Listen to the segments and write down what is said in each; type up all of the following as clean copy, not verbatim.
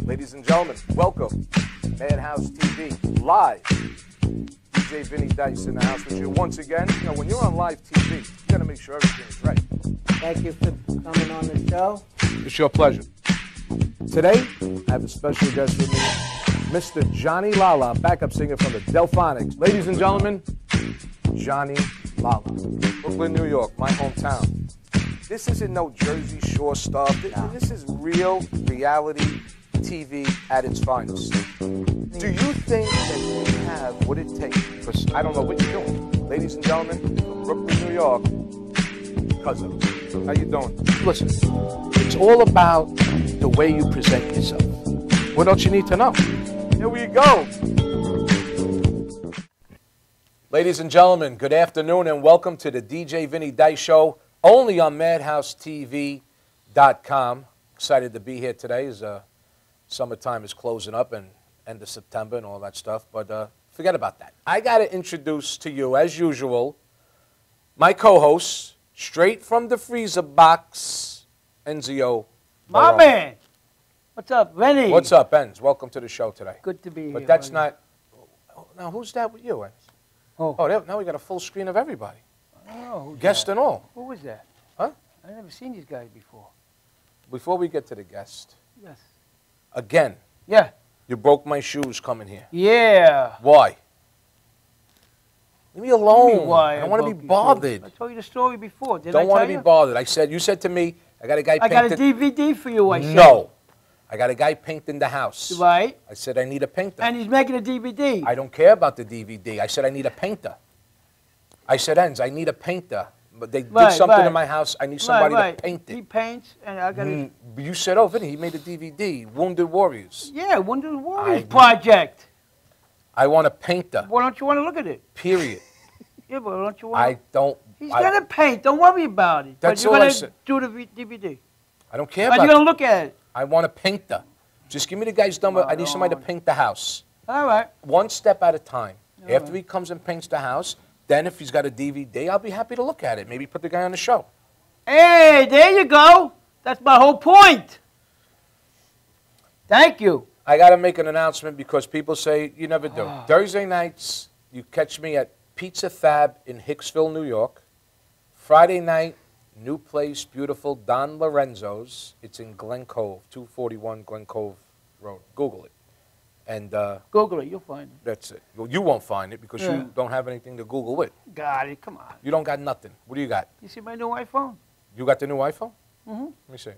Ladies and gentlemen, welcome. Madhouse TV, live. DJ Vinny Dice in the house with you once again. You know, when you're on live TV, you got to make sure everything is right. Thank you for coming on the show. It's your pleasure. Today, I have a special guest with me, Mr. Johnny Lala, backup singer from the Delphonics. Ladies and gentlemen, Johnny Lala. Brooklyn, New York, my hometown. This isn't no Jersey Shore stuff. This is real reality TV at its finest. Do you think that you have what it takes? Because I don't know what you're doing. Ladies and gentlemen, from Brooklyn, New York, cousin, how you doing? Listen, it's all about the way you present yourself. What else you need to know? Here we go. Ladies and gentlemen, good afternoon and welcome to the DJ Vinny Dice Show, only on MadhouseTV.com. Excited to be here today as summertime is closing up and end of September and all that stuff, but forget about that. I got to introduce to you, as usual, my co-host, straight from the freezer box, Enzio. My man. What's up, Vinny? What's up, Enz? Welcome to the show today. Good to be here. But that's not... Now, who's that with you, Enz? Oh, Now we got a full screen of everybody. I don't know. Guest and all. Who was that? Huh? I've never seen these guys before. Before we get to the guest, Yes. again, Yeah. you broke my shoes coming here. Yeah. Why? Leave me alone. Tell me why I don't want to be broke your bothered. shoes. I told you the story before. Didn't Don't I want tell to be you? bothered. You said to me, I got a guy I painted. got a DVD for you, I said. No. I got a guy painting the house. Right. I said, I need a painter. And he's making a DVD. I don't care about the DVD. I said, I need a painter. I said, Enz, I need a painter. But they did something in my house. I need somebody to paint it. He paints, and I got to... You said, oh, Vinny, he made a DVD, Wounded Warriors. Yeah, Wonder Warriors Project. I want a painter. Why don't you want to look at it? Period. Yeah, but don't you want to... I don't... He's going to paint. Don't worry about it. That's but all I you're said. going to do the DVD. I don't care But about you're going to look at it. I want a painter. Just give me the guy's number. I need somebody to paint the house. All right. One step at a time. All After right. he comes and paints the house, then if he's got a DVD, I'll be happy to look at it. Maybe put the guy on the show. Hey, there you go. That's my whole point. Thank you. I got to make an announcement because people say you never do. Thursday nights, you catch me at Pizza Fab in Hicksville, New York. Friday night, new place, beautiful, Don Lorenzo's. It's in Glen Cove, 241 Glen Cove Road. Google it. And Google it. You'll find it. that's it. Well, you won't find it because you don't have anything to Google with. Got it. Come on. You don't got nothing. What do you got? You see my new iPhone? You got the new iPhone? Mm-hmm. Let me see.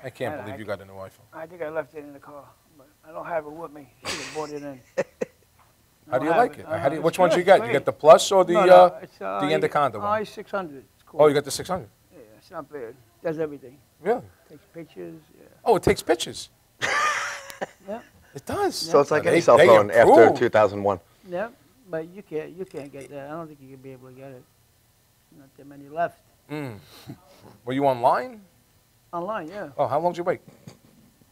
I can't believe you got a new iPhone. I think I left it in the car, but I don't have it with me. Should have bought it in. How do you like it? Which it's ones good, you got? it's You great. got the Plus or the it's, the Anaconda one? i600. It's cool. Oh, you got the 600. Yeah, it's not bad. Does everything. Really? Takes pictures. Yeah. Oh, it takes pictures. Yeah. It does. So it's like any cell phone after 2001. Yeah. But you can't get that. I don't think you can be able to get it. Not that many left. Were you online? Online, yeah. Oh, how long did you wait?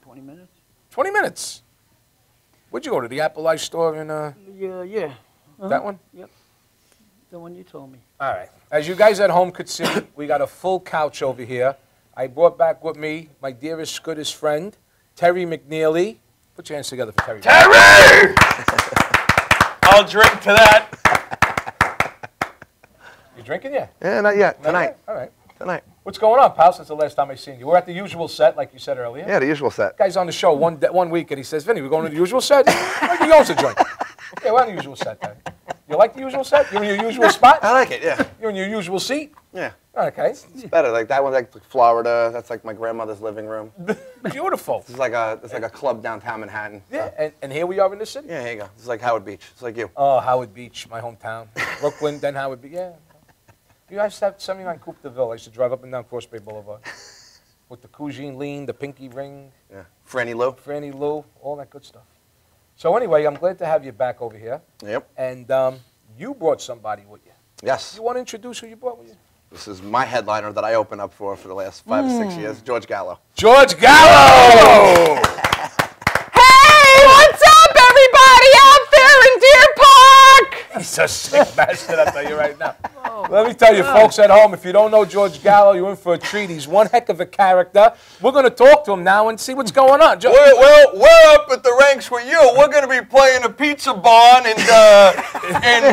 20 minutes. 20 minutes. Where'd you go to the Apple iStore in Yeah. that one? Yep. The one you told me. All right. As you guys at home could see, we got a full couch over here. I brought back with me my dearest, goodest friend, Terry McNeely. Put your hands together for Terry. Terry! I'll drink to that. You drinking yet? Yeah, not yet. Tonight. All right. Tonight. What's going on, pal, since the last time I seen you? We're at the usual set, like you said earlier. Yeah, the usual set. Guy's on the show one week, and he says, Vinny, we're going to the usual set? Like he owns a joint. Okay, we're on the usual set, then. You like the usual set? You're in your usual spot? I like it, yeah. You're in your usual seat? Yeah. Okay. It's better. Like that one's like Florida. That's like my grandmother's living room. Beautiful. It's like a club downtown Manhattan. Yeah, and here we are in the city. Yeah, here you go. It's like Howard Beach. It's like you. Oh, Howard Beach, my hometown. Brooklyn, then Howard Beach. Yeah. You guys have 79 Coupe de Ville. I used to drive up and down Cross Bay Boulevard. With the Cougine Lean, the Pinky Ring. Yeah. Franny Lou. Franny Lou, all that good stuff. So anyway, I'm glad to have you back over here. Yep. And you brought somebody with you. Yes. You want to introduce who you brought with you? This is my headliner that I open up for the last 5 or 6 years, George Gallo. George Gallo! Hey, what's up, everybody out there in Deer Park? He's a sick bastard, I'll tell you right now. Let me tell you, folks at home, if you don't know George Gallo, you're in for a treat. He's one heck of a character. We're going to talk to him now and see what's going on. Well, we're up at the ranks with you. We're going to be playing a pizza barn in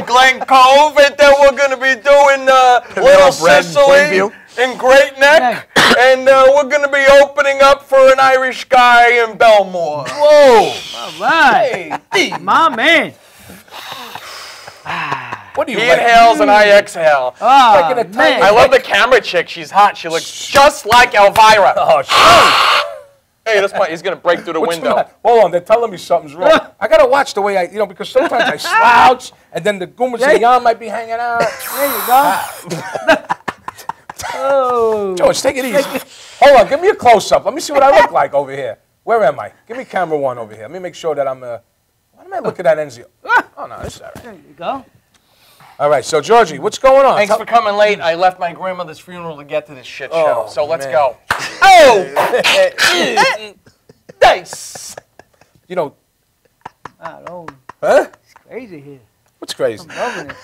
Glen Cove, and then we're going to be doing Little Sicily in Great Neck, and we're going to be opening up for an Irish guy in Belmore. Whoa! All right. Hey, My man. What are you he inhales and I exhale. Oh, Taking a man. I love the camera chick. She's hot. She looks just like Elvira. Oh, shit. Hey, he's going to break through the What's window. the Hold on, they're telling me something's wrong. I got to watch the way because sometimes I slouch, and then the goombas and the yarn might be hanging out. There you go. Oh. George, take it easy. Hold on, give me a close-up. Let me see what I look like over here. Where am I? Give me camera 1 over here. Let me make sure that I'm... Why am I looking at NZO? Oh, no, this is all right. There you go. All right, so, Georgie, what's going on? Thanks for coming late. I left my grandmother's funeral to get to this shit show. Oh, So let's man. go. Oh! Nice. You know... I don't. Huh? It's crazy here. What's crazy? I'm loving it.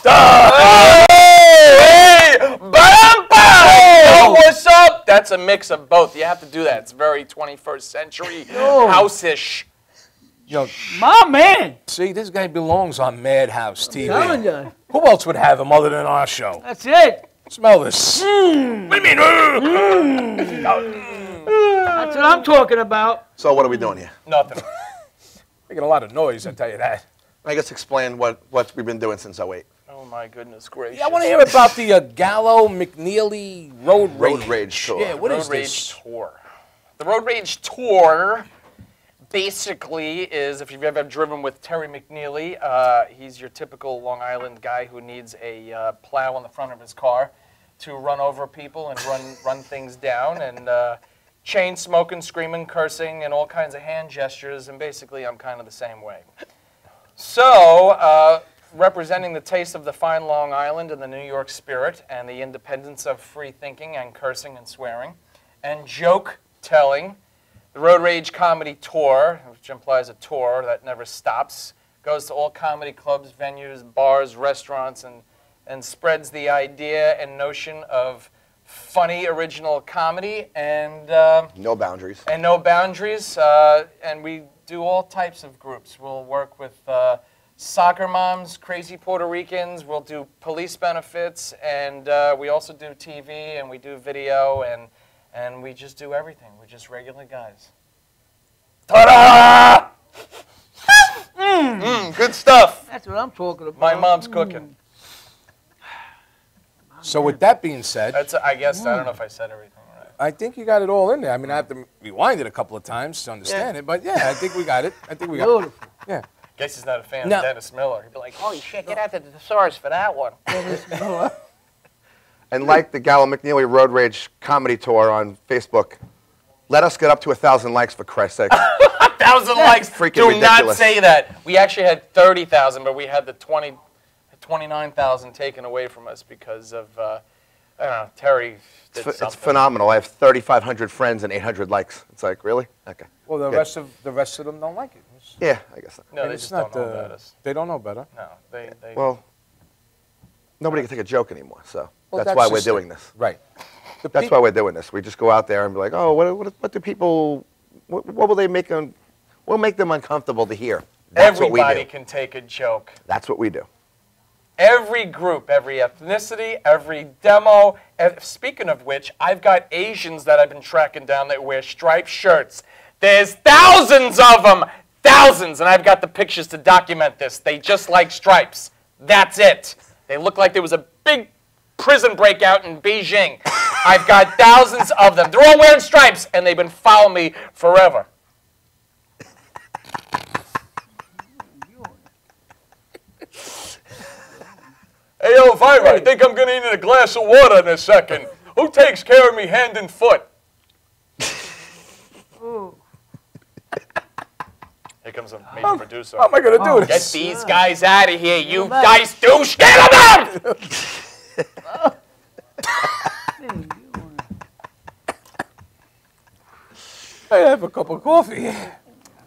Hey! Bam, bam! Oh, what's up? That's a mix of both. You have to do that. It's very 21st century house-ish. Yo, My man. see, this guy belongs on Madhouse TV. Telling you. Who else would have him other than our show? That's it. Smell this. What do you mean? That's what I'm talking about. So what are we doing here? Nothing. Making a lot of noise, I tell you that. I guess explain what we've been doing since '08. Oh, my goodness gracious. Yeah, I want to hear about the Gallo McNeely Road Rage. Road Rage Tour. Yeah, what Road is Rage this? Tour. The Road Rage Tour basically is, if you've ever driven with Terry McNeely, he's your typical Long Island guy who needs a plow on the front of his car to run over people and run things down, and chain smoking, screaming, cursing, and all kinds of hand gestures, and basically I'm kind of the same way. So, representing the taste of the fine Long Island and the New York spirit and the independence of free thinking and cursing and swearing and joke telling, the Road Rage Comedy Tour, which implies a tour that never stops, goes to all comedy clubs, venues, bars, restaurants, and spreads the idea and notion of funny, original comedy and No boundaries. and no boundaries. And we do all types of groups. We'll work with soccer moms, crazy Puerto Ricans. We'll do police benefits, and we also do TV, and we do video, and we just do everything. We're just regular guys. Ta-da! Good stuff. That's what I'm talking about. My mom's cooking. So with that being said, That's. I guess I don't know if I said everything right. I think you got it all in there. I mean, I have to rewind it a couple of times to understand it, but yeah, I think we got it. I think we got it. Beautiful. Yeah. Guess he's not a fan No. of Dennis Miller. He'd be like, "Holy shit, get out the thesaurus for that one." And like the Gallo McNeely Road Rage Comedy Tour on Facebook, let us get up to 1,000 likes for Christ's sake. 1,000 likes. Freaking Do not ridiculous. say that. We actually had 30,000, but we had the 29,000 taken away from us because of, I don't know, Terry did something. It's phenomenal. I have 3,500 friends and 800 likes. It's like, really? Okay. Well, the Good. rest of them don't like it. Yeah, I guess not. No, they It's just not, don't know about us. They don't know better. No, they Well, nobody can take a joke anymore, so Well, that's why we're just doing it. this. Right. The That's why we're doing this. We just go out there and be like, oh, what do people, what will they make them, we'll make them uncomfortable to hear. That's what we everybody do. can take a joke. That's what we do. Every group, every ethnicity, every demo. Speaking of which, I've got Asians that I've been tracking down that wear striped shirts. There's thousands of them. Thousands. And I've got the pictures to document this. They just like stripes. That's it. They look like there was a big prison breakout in Beijing. I've got thousands of them. They're all wearing stripes, and they've been following me forever. Hey, Elvira, I think I'm going to need a glass of water in a second. Who takes care of me hand and foot? Ooh. Here comes a major producer. How am I going to do Get this? these guys out of here, you back. dice douche. Get them out! I have a cup of coffee.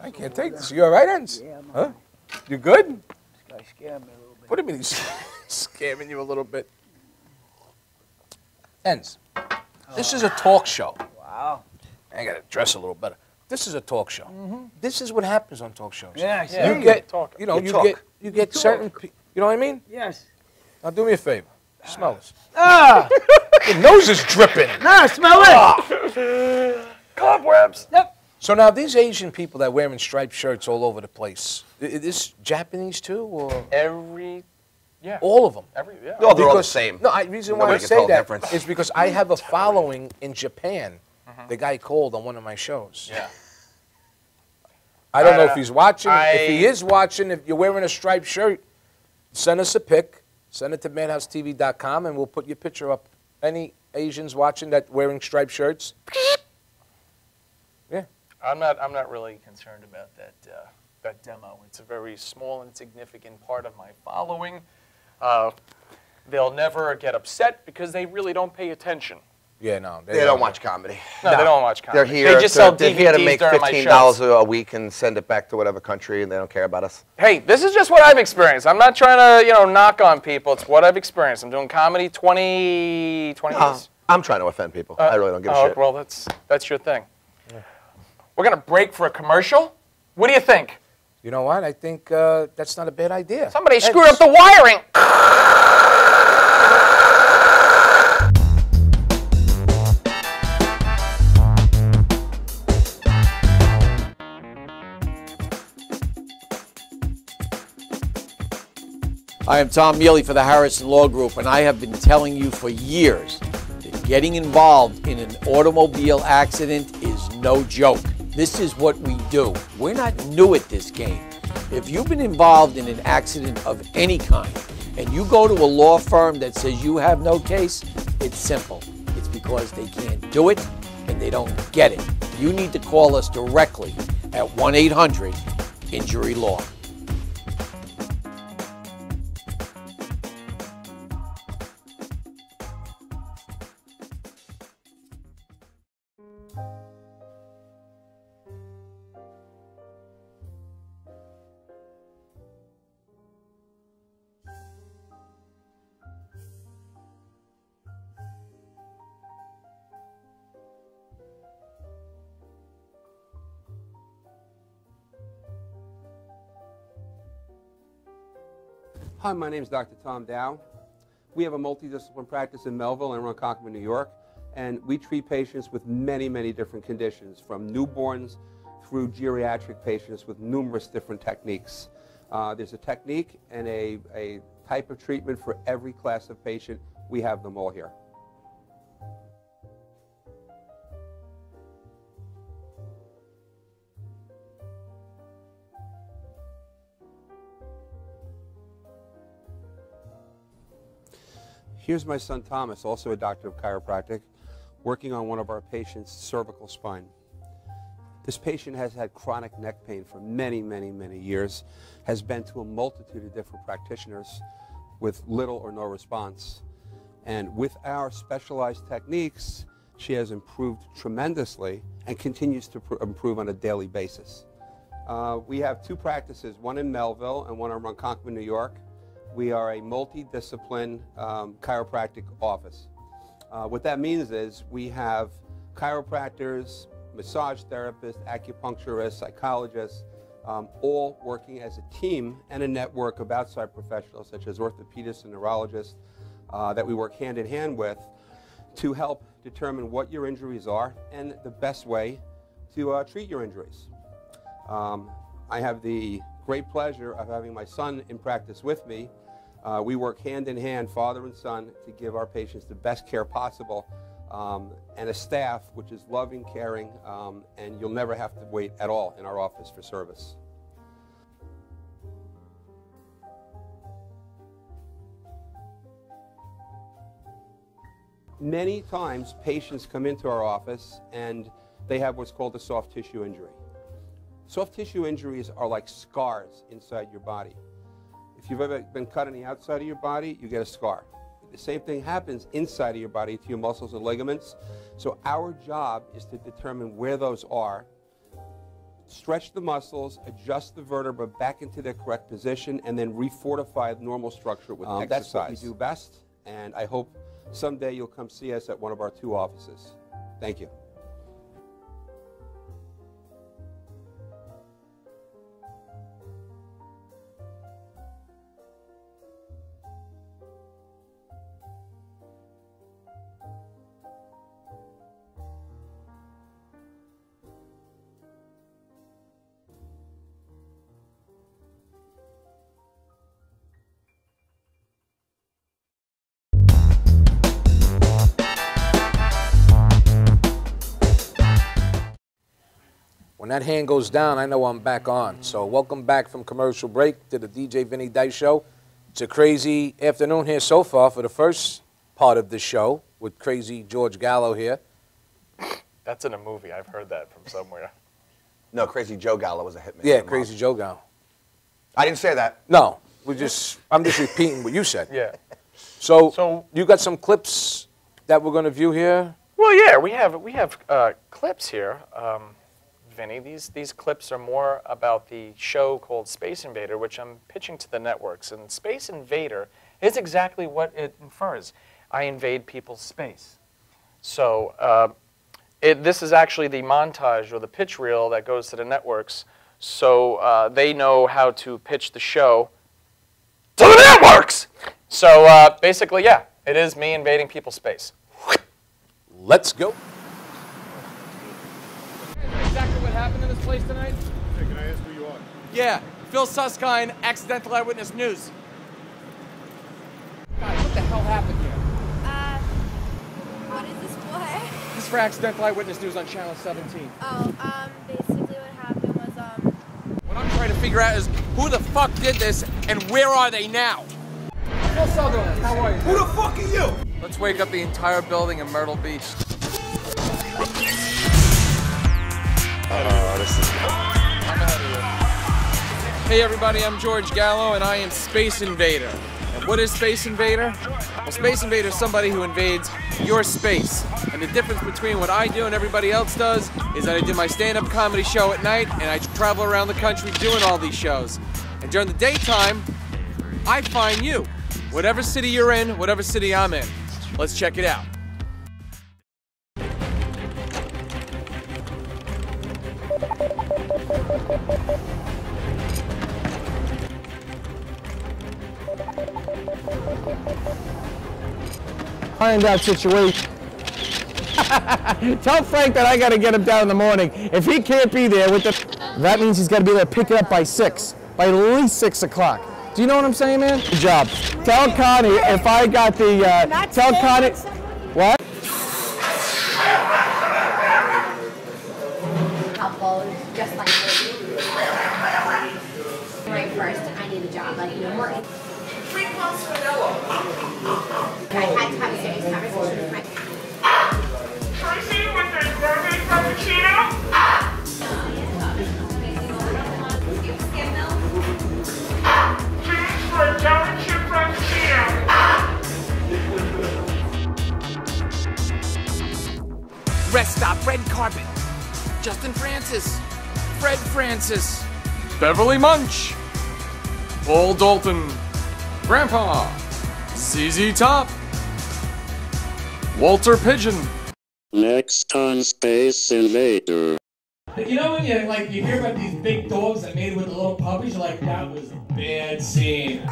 I can't take this. You all right, Ends? Yeah, I'm Huh? You good? Guy scared me a little bit. What do you mean he's scamming you a little bit? Hens, this is a talk show. Wow. I got to dress a little better. This is a talk show. This is what happens on talk shows. Yeah, I see. You get, Talk. you know, You you get certain, you know what I mean? Yes. Now do me a favor. Smell this. Ah! Your nose is dripping. No, smell it! Cobwebs. Yep. So now these Asian people that wearing striped shirts all over the place, is this Japanese too, or Yeah. all of them? Yeah. No, they're all the same. No, the reason why I Nobody can say tell the that difference. is because I have a following in Japan. The guy called on one of my shows. Yeah. I don't know if he's watching. If he I- is watching, if you're wearing a striped shirt, send us a pic. Send it to madhousetv.com, and we'll put your picture up. Any Asians watching that wearing striped shirts? Yeah. I'm not really concerned about that demo. It's a very small, insignificant part of my following. They'll never get upset because they really don't pay attention. Yeah, no. They don't watch comedy. No, they don't watch comedy. They're here. They just sell They're here to DVDs make during my $15 shows. a week and send it back to whatever country, and they don't care about us. Hey, this is just what I've experienced. I'm not trying to, knock on people. It's what I've experienced. I'm doing comedy 20 years. I'm trying to offend people. I really don't give a shit. Well, that's your thing. We're going to break for a commercial. What do you think? You know what? I think that's not a bad idea. Somebody screwed up the wiring. I am Tom Neely for the Harrison Law Group, and I have been telling you for years that getting involved in an automobile accident is no joke. This is what we do. We're not new at this game. If you've been involved in an accident of any kind, and you go to a law firm that says you have no case, it's simple. It's because they can't do it and they don't get it. You need to call us directly at 1-800-INJURY-LAW. Hi, my name is Dr. Tom Dow. We have a multidisciplinary practice in Melville and Ronkonkoma, New York, and we treat patients with many, many different conditions, from newborns through geriatric patients with numerous different techniques. There's a technique and a type of treatment for every class of patient. We have them all here. Here's my son Thomas, also a doctor of chiropractic, working on one of our patients' cervical spine. This patient has had chronic neck pain for many, many, many years, has been to a multitude of different practitioners with little or no response. And with our specialized techniques, she has improved tremendously and continues to improve on a daily basis. We have two practices, one in Melville and one in Ronkonkoma, New York. We are a multidiscipline chiropractic office. What that means is we have chiropractors, massage therapists, acupuncturists, psychologists, all working as a team and a network of outside professionals such as orthopedists and neurologists that we work hand in hand with to help determine what your injuries are and the best way to treat your injuries. I have the great pleasure of having my son in practice with me. We work hand in hand, father and son, to give our patients the best care possible, and a staff which is loving, caring, and you'll never have to wait at all in our office for service. Many times patients come into our office and they have what's called a soft tissue injury. Soft tissue injuries are like scars inside your body. If you've ever been cut on the outside of your body, you get a scar. The same thing happens inside of your body to your muscles and ligaments. So our job is to determine where those are, stretch the muscles, adjust the vertebra back into their correct position, and then refortify normal structure with exercise. That's what we do best, and I hope someday you'll come see us at one of our 2 offices. Thank you. When that hand goes down, I know I'm back on. So welcome back from commercial break to the DJ Vinny Dice Show. It's a crazy afternoon here so far for the first part of the show with crazy George Gallo here. That's in a movie. I've heard that from somewhere. No, Crazy Joe Gallo was a hitman. Yeah, Crazy Joe Gallo. I didn't say that. No, I'm just repeating what you said. Yeah. So you got some clips that we're going to view here? Well, yeah, we have clips here. Vinny, these clips are more about the show called Space Invader, which I'm pitching to the networks. And Space Invader is exactly what it infers. I invade people's space. So this is actually the montage or the pitch reel that goes to the networks, so they know how to pitch the show to the networks. So basically, yeah, it is me invading people's space. Let's go. Exactly what happened in this place tonight? Hey, can I ask who you are? Yeah, Phil Susskind, Accidental Eyewitness News. Guys, what the hell happened here? What is this for? This is for Accidental Eyewitness News on Channel 17. Oh, basically what happened was, What I'm trying to figure out is who the fuck did this and where are they now? Phil Sutherland, how are you? Who the fuck are you? Let's wake up the entire building in Myrtle Beach. This is I'm ahead of you. Hey everybody, I'm George Gallo and I am Space Invader. And what is Space Invader? Well, Space Invader is somebody who invades your space. And the difference between what I do and everybody else does is that I do my stand-up comedy show at night and I travel around the country doing all these shows. And during the daytime, I find you. Whatever city you're in, whatever city I'm in. Let's check it out. Find that situation. Tell Frank that I got to get him down in the morning. If he can't be there with that means he's got to be there to pick it up by 6, by at least 6 o'clock. Do you know what I'm saying, man? Good job. Tell Connie if I got the, tell Connie, what? just like right first, I need a job, like, you know, more. 3 months vanilla. I had to have a serious conversation with my. Tracy with the gourmet frappuccino. James for a Jolly Chip frappuccino. Rest stop, red carpet. Justin Francis, Fred Francis, Beverly Munch, Paul Dalton, Grandpa, ZZ Top, Walter Pigeon. Next on Space Invader. You know when you hear about these big dogs that made with the little puppies, you're like, that was a bad scene.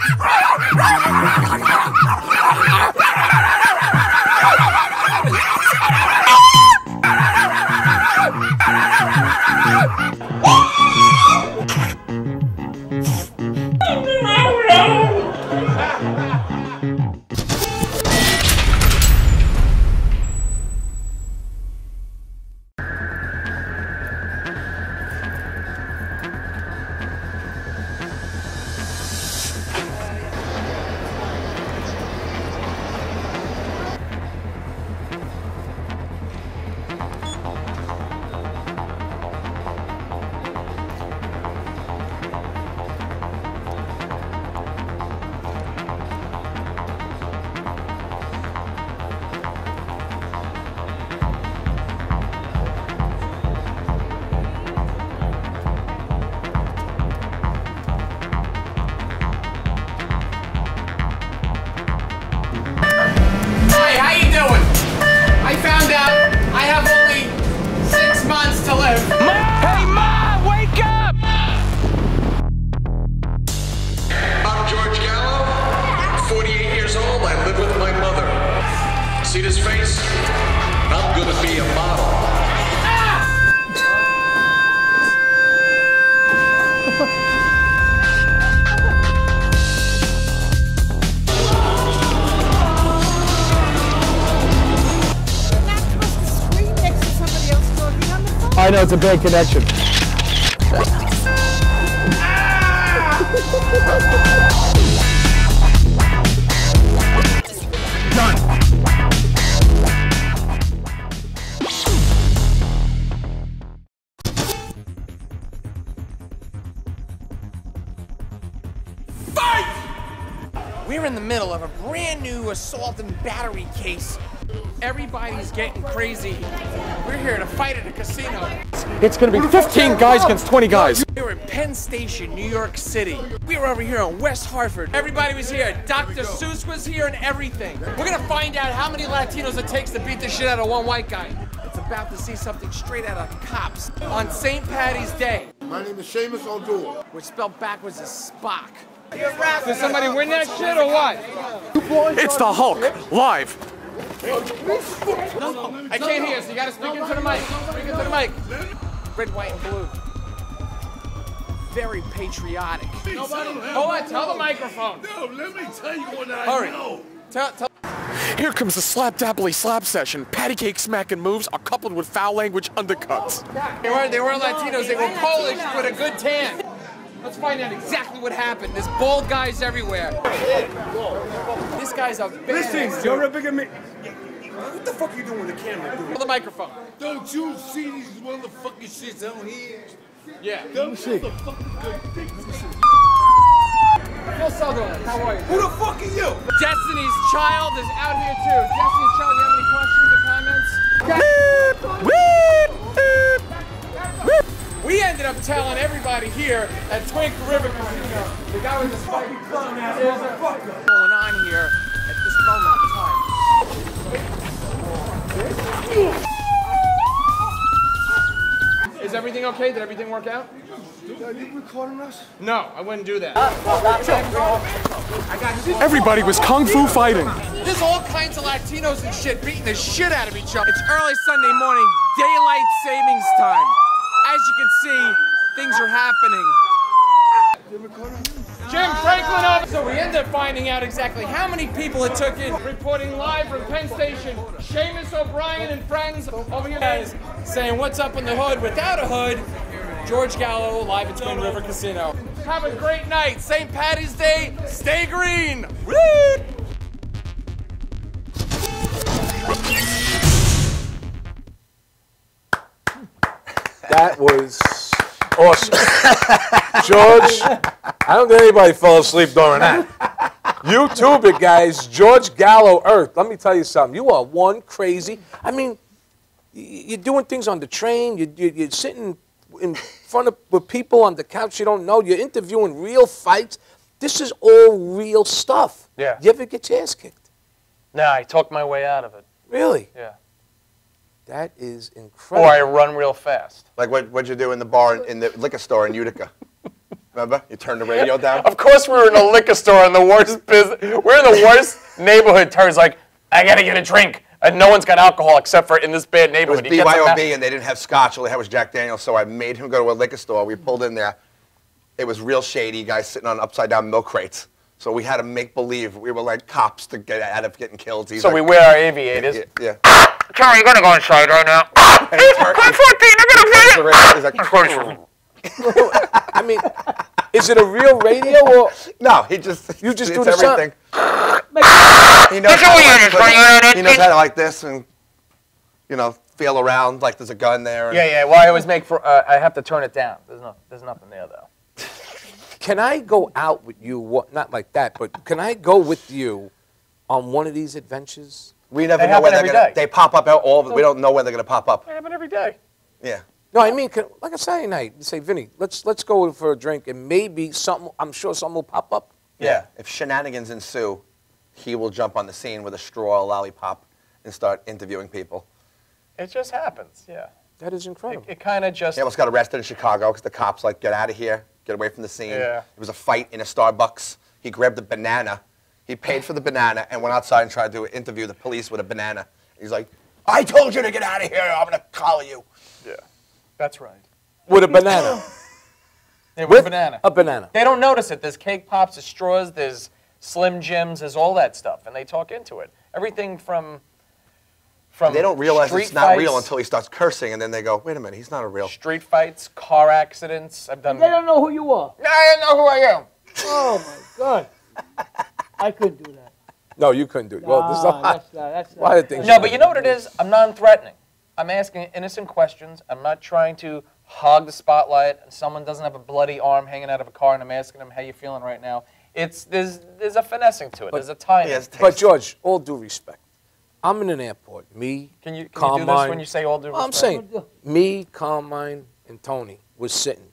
I know it's a bad connection. Done. We're in the middle of a brand new assault and battery case. Everybody's getting crazy. We're here to fight at a casino. It's going to be 15 guys against 20 guys. We were in Penn Station, New York City. We were over here in West Hartford. Everybody was here. Dr. Seuss was here and everything. We're going to find out how many Latinos it takes to beat the shit out of one white guy. It's about to see something straight out of Cops on St. Patty's Day. My name is Seamus O'Doul. Which spelled backwards is Spock. Did somebody win that shit or what? It's the Hulk, live. I can't hear, so you gotta speak into the mic. Speak into the mic. Red, white, and blue. Very patriotic. Hold on, tell the microphone. No, let me tell you what I Hurry. know. Tell. Here comes the slap dapply slap session. Patty cake smacking moves are coupled with foul language undercuts. They weren't Latinos, they were Polish with a good tan. Let's find out exactly what happened. There's bald guys everywhere. This guy's a bad Listen, you're a bigger man. What the fuck are you doing with the camera, dude? Hold the microphone. Don't you see these motherfucking shits out here? Yeah. Them motherfucking good things. Phil Sutherland, how are you? Who the fuck are you? Destiny's Child is out here too. Destiny's Child, you have any questions or comments? We ended up telling everybody here at Twink River Casino, the guy with the spiky thumb, there's a fuck going on here at this moment in time. Is everything okay? Did everything work out? Are you recording us? No, I wouldn't do that. Everybody was kung fu fighting. There's all kinds of Latinos and shit beating the shit out of each other. It's early Sunday morning, daylight savings time. As you can see, things are happening. Jim Franklin over. So we ended up finding out exactly how many people it took in. Reporting live from Penn Station, Seamus O'Brien and friends over here guys saying what's up in the hood without a hood. George Gallo live at Twin River Casino. Have a great night. St. Patty's Day. Stay green. Woo! That was awesome. George, I don't think anybody fell asleep during that. You too, big guys. George Gallo Earth. Let me tell you something. You are one crazy. I mean, you're doing things on the train. You're sitting in front of with people on the couch you don't know. You're interviewing real fights. This is all real stuff. Yeah. You ever get your ass kicked? Nah, I talked my way out of it. Really? Yeah. That is incredible. Or I run real fast. Like what'd you do in the bar, in the liquor store in Utica? Remember? You turned the radio down? Of course we were in a liquor store in the worst business. We're in the worst neighborhood. Terry's like, I gotta get a drink. And no one's got alcohol except for in this bad It was neighborhood. He gets a BYOB and they didn't have scotch. All they had was Jack Daniels. So I made him go to a liquor store. We pulled in there. It was real shady. Guys sitting on upside down milk crates. So we had to make believe we were like cops to get out of getting killed. He's so like, we wear our aviators. Yeah. Terry, you're gonna go inside right now. And he turned, he's like, I mean, is it a real radio or no? He just you just it's do the everything. sound? He knows how to like this and feel around like there's a gun there. And Yeah. Well, I always make for. I have to turn it down. There's nothing there though. Can I go out with you? Not like that, but can I go with you on one of these adventures? We never They know when happen they're every gonna. They pop up all of it. We don't know when they're gonna pop up. They happen every day. Yeah. No, I mean, like a Saturday night. You say, Vinny, let's go for a drink, and maybe something. I'm sure something will pop up. Yeah. If shenanigans ensue, he will jump on the scene with a straw, a lollipop, and start interviewing people. It just happens. Yeah. That is incredible. It kind of just. He almost got arrested in Chicago because the cops like, get out of here, get away from the scene. Yeah. There was a fight in a Starbucks. He grabbed a banana. He paid for the banana and went outside and tried to interview the police with a banana. He's like, I told you to get out of here. I'm going to collar you. Yeah. That's right. With a banana. Yeah, with a banana. A banana. They don't notice it. There's cake pops, there's straws, there's Slim Jims, there's all that stuff, and they talk into it. Everything from they don't realize street it's not real fights, until he starts cursing, and then they go, wait a minute, he's not a real. street fights, car accidents. I've done. They don't know who you are. No, I don't know who I am. Oh my God. I couldn't do that. No, you couldn't do it. Well, there's a lot. That's Why did things No, but you know what it is? I'm non-threatening. I'm asking innocent questions. I'm not trying to hog the spotlight. Someone doesn't have a bloody arm hanging out of a car, and I'm asking them, how you feeling right now? There's a finessing to it. There's a tie-in. But George, all due respect, I'm in an airport. Me, Can you do Carmine. this when you say all due respect? I'm saying, me, Carmine, and Tony was sitting,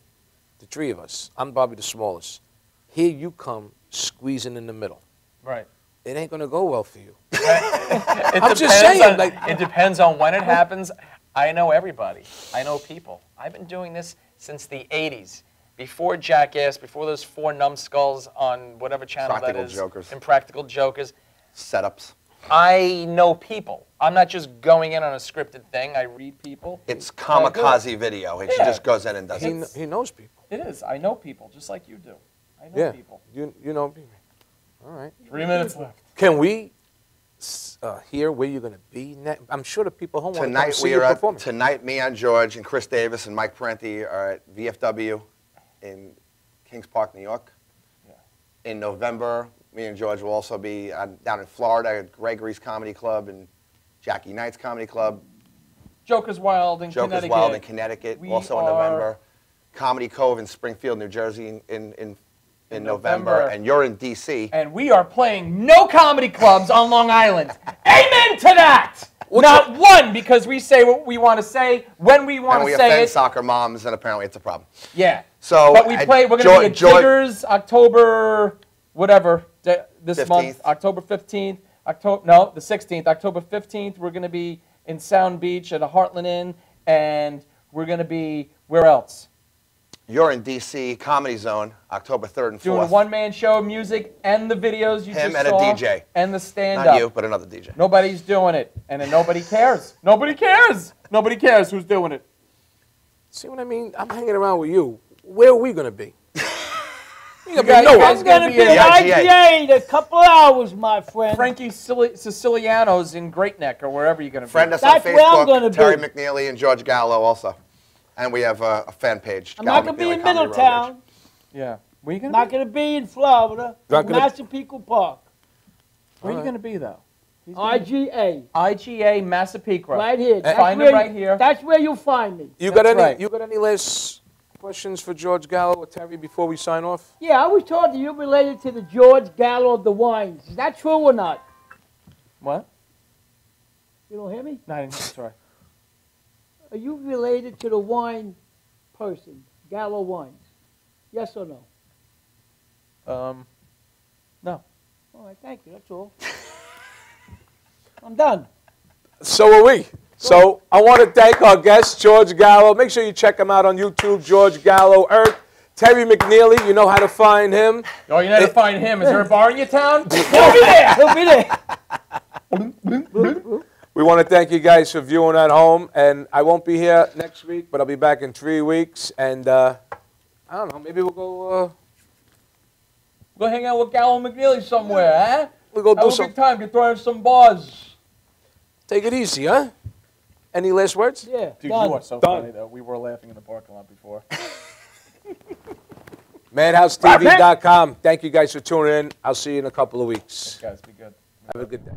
the three of us. I'm probably the smallest. Here you come squeezing in the middle. Right. It ain't gonna go well for you. I'm just saying, like, it depends on when it happens. I know everybody. I know people. I've been doing this since the 80s. Before Jackass, before those 4 numbskulls on whatever channel Practical that is. Jokers. Impractical Jokers. Setups. I know people. I'm not just going in on a scripted thing. I read people. It's kamikaze video. He just goes in and does it. He knows people. It is. I know people, just like you do. I know people. You know people. All right. 3 minutes left. Can we hear where you're going to be next? I'm sure the people home want to come see you performing. Tonight, me and George and Chris Davis and Mike Parenti are at VFW in Kings Park, New York. Yeah. In November, me and George will also be down in Florida at Gregory's Comedy Club and Jackie Knight's Comedy Club. Joker's Wild in Connecticut. Joker's Wild in Connecticut, also in November. Comedy Cove in Springfield, New Jersey in November. And you're in D.C. And we are playing no comedy clubs on Long Island. Amen to that! Not one, because we say what we want to say when we want to say it. And we offend soccer moms, and apparently it's a problem. Yeah. So, but we're going to be at Jiggers, October, whatever, this 15th. month, October 15th. No, the 16th. October 15th, we're going to be in Sound Beach at a Heartland Inn, and we're going to be, where else? You're in D.C. Comedy Zone, October 3rd and 4th. Doing a one-man show, music, and the videos you Him just and saw. a DJ. And the stand-up. Not you, but another DJ. Nobody's doing it. And then nobody cares. Nobody cares. Nobody cares who's doing it. See what I mean? I'm hanging around with you. Where are we going to be? I'm going to be at IGA in a couple hours, my friend. Frankie Siciliano's in Great Neck or wherever you're going to be. Friend us on Facebook, Terry McNeely and George Gallo also. And we have a fan page. I'm not going to be in Middletown. Yeah. Where are you going to be? Not going to be in Florida. Massapequa Park. Where are you going to be, though? IGA. IGA, Massapequa. Right here. Find it right here. That's where you'll find me. You got any last questions for George Gallo or Terry before we sign off? Yeah, I was told that you're related to the George Gallo of the wines. Is that true or not? What? You don't hear me? No, I didn't. Sorry. Are you related to the wine person, Gallo Wines? Yes or no? No. All right, thank you. That's all. I'm done. So are we. So I want to thank our guest, George Gallo. Make sure you check him out on YouTube, George Gallo Earth. Terry McNeely, you know how to find him. Oh, you know how to find him. Is there a bar in your town? He'll be there. He'll be there. We want to thank you guys for viewing at home. And I won't be here next week, but I'll be back in 3 weeks. And I don't know, maybe we'll go... Go hang out with Gallo McNeely somewhere, huh? We'll go do Have a good time. Get throwing some bars. Take it easy, huh? Any last words? Yeah. Dude, you are so funny, though. We were laughing in the parking lot before. MadhouseTV.com. Thank you guys for tuning in. I'll see you in a couple of weeks. Guys, be good. Have a good day.